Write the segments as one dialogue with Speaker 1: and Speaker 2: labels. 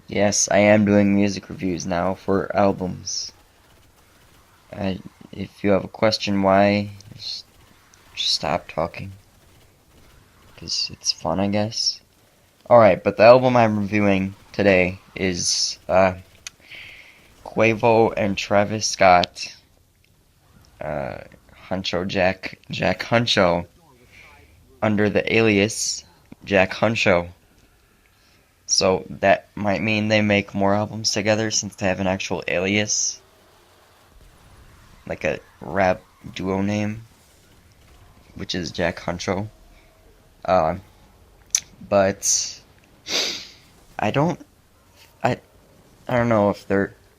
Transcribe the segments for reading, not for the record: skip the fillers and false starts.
Speaker 1: Yes, I am doing music reviews now for albums. I, if you have a question why, just stop talking. Because it's fun, I guess. Alright, but the album I'm reviewing today is Quavo and Travis Scott, uh, Jack Huncho, under the alias Jack Huncho. So that might mean they make more albums together since they have an actual alias, like a rap duo name, which is Jack Huncho. Uh, but I don't, I, I don't know if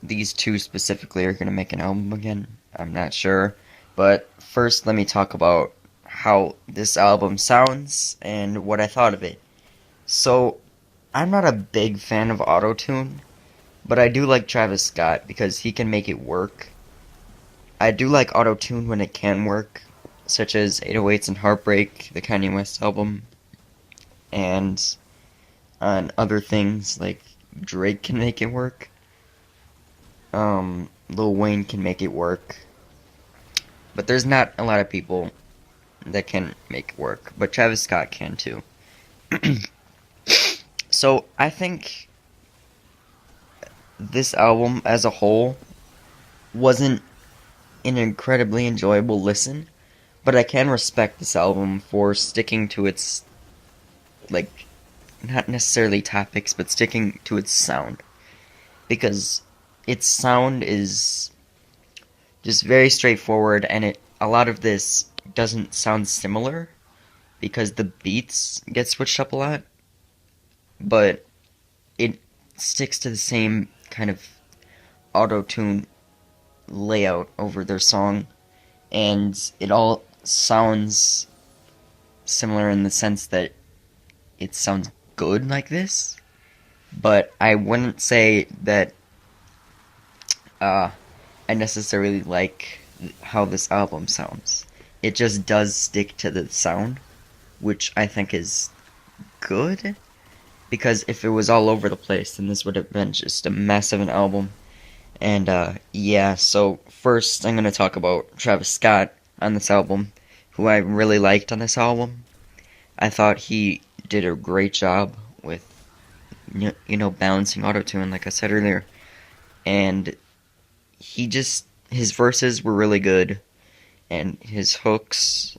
Speaker 1: these two specifically are gonna make an album again. I'm not sure. But first, let me talk about how this album sounds and what I thought of it. So, I'm not a big fan of autotune, but I do like Travis Scott because he can make it work. I do like autotune when it can work, such as 808s and Heartbreak, the Kanye West album, and on other things like Drake can make it work. Lil Wayne can make it work, but there's not a lot of people that can make it work. But Travis Scott can too. So I think this album as a whole wasn't an incredibly enjoyable listen, but I can respect this album for sticking to its, like, not necessarily topics, but sticking to its sound. Because its sound is just very straightforward, and a lot of this doesn't sound similar because the beats get switched up a lot, but it sticks to the same kind of auto-tune layout over their song, and it all sounds similar in the sense that it sounds good like this, but I wouldn't say that I necessarily like how this album sounds. It just does stick to the sound, which I think is good, because if it was all over the place, then this would have been just a mess of an album. And yeah, so first I'm going to talk about Travis Scott on this album, who I really liked on this album. I thought he did a great job with, balancing autotune, like I said earlier. And his verses were really good, and his hooks,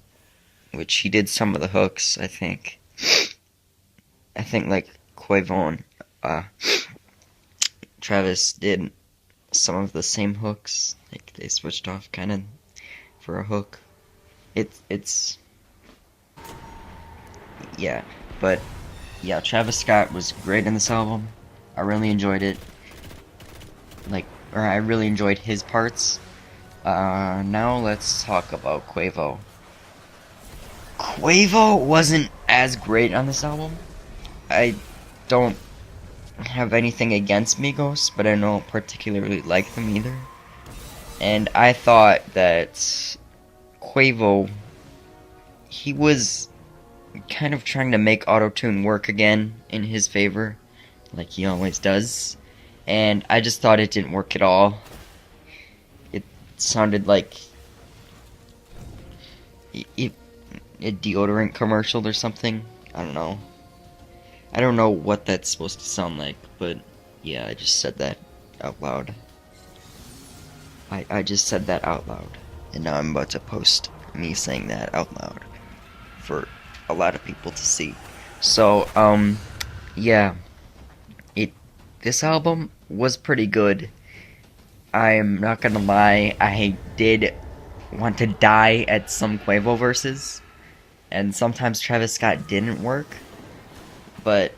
Speaker 1: which he did some of the hooks, I think. I think, like, Quavo and Travis did some of the same hooks. Like, they switched off kind of for a hook. It's yeah, but yeah, Travis Scott was great in this album. I really enjoyed it. I really enjoyed his parts. Now let's talk about Quavo. Quavo wasn't as great on this album. I don't have anything against Migos, but I don't particularly like them either. And I thought that Quavo, he was kind of trying to make autotune work again in his favor, like he always does. And I just thought it didn't work at all. It sounded like a deodorant commercial or something. I don't know. I don't know what that's supposed to sound like, but yeah, I just said that out loud. I just said that out loud. And now I'm about to post me saying that out loud for a lot of people to see. So, yeah. This album was pretty good. I'm not gonna lie, I did want to die at some Quavo verses, and sometimes Travis Scott didn't work, but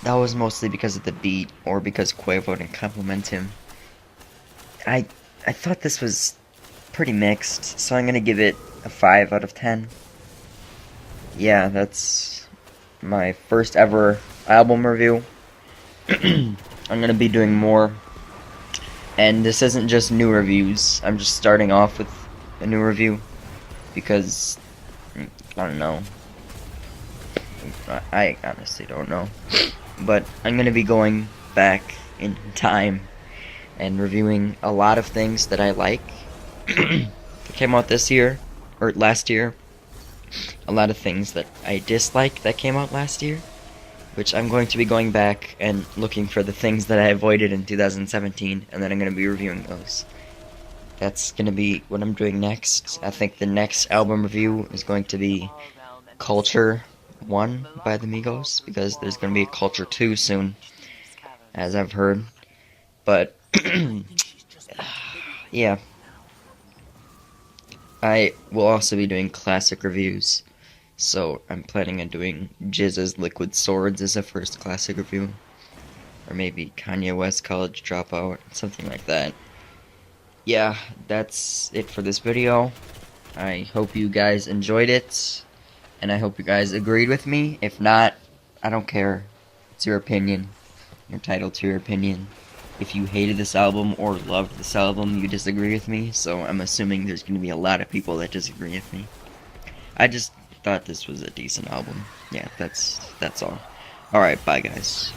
Speaker 1: that was mostly because of the beat or because Quavo didn't compliment him. I I thought this was pretty mixed, so I'm gonna give it a 5 out of 10. Yeah, that's my first ever album review. I'm gonna be doing more, and this isn't just new reviews. I'm just starting off with a new review because I don't know. I honestly don't know, but I'm gonna be going back in time and reviewing a lot of things that I like that came out this year or last year. A lot of things that I dislike that came out last year, which I'm going to be going back and looking for the things that I avoided in 2017, and then I'm going to be reviewing those. That's going to be what I'm doing next. I think the next album review is going to be Culture 1 by the Migos, because there's going to be a Culture 2 soon, as I've heard. But, yeah. I will also be doing classic reviews, so I'm planning on doing Jizz's Liquid Swords as a first classic review, or maybe Kanye West College Dropout, something like that. Yeah, that's it for this video. I hope you guys enjoyed it, and I hope you guys agreed with me. If not, I don't care. It's your opinion. You're entitled to your opinion. If you hated this album or loved this album, you disagree with me, so I'm assuming there's going to be a lot of people that disagree with me. I just thought this was a decent album. Yeah, that's all. Alright, bye guys.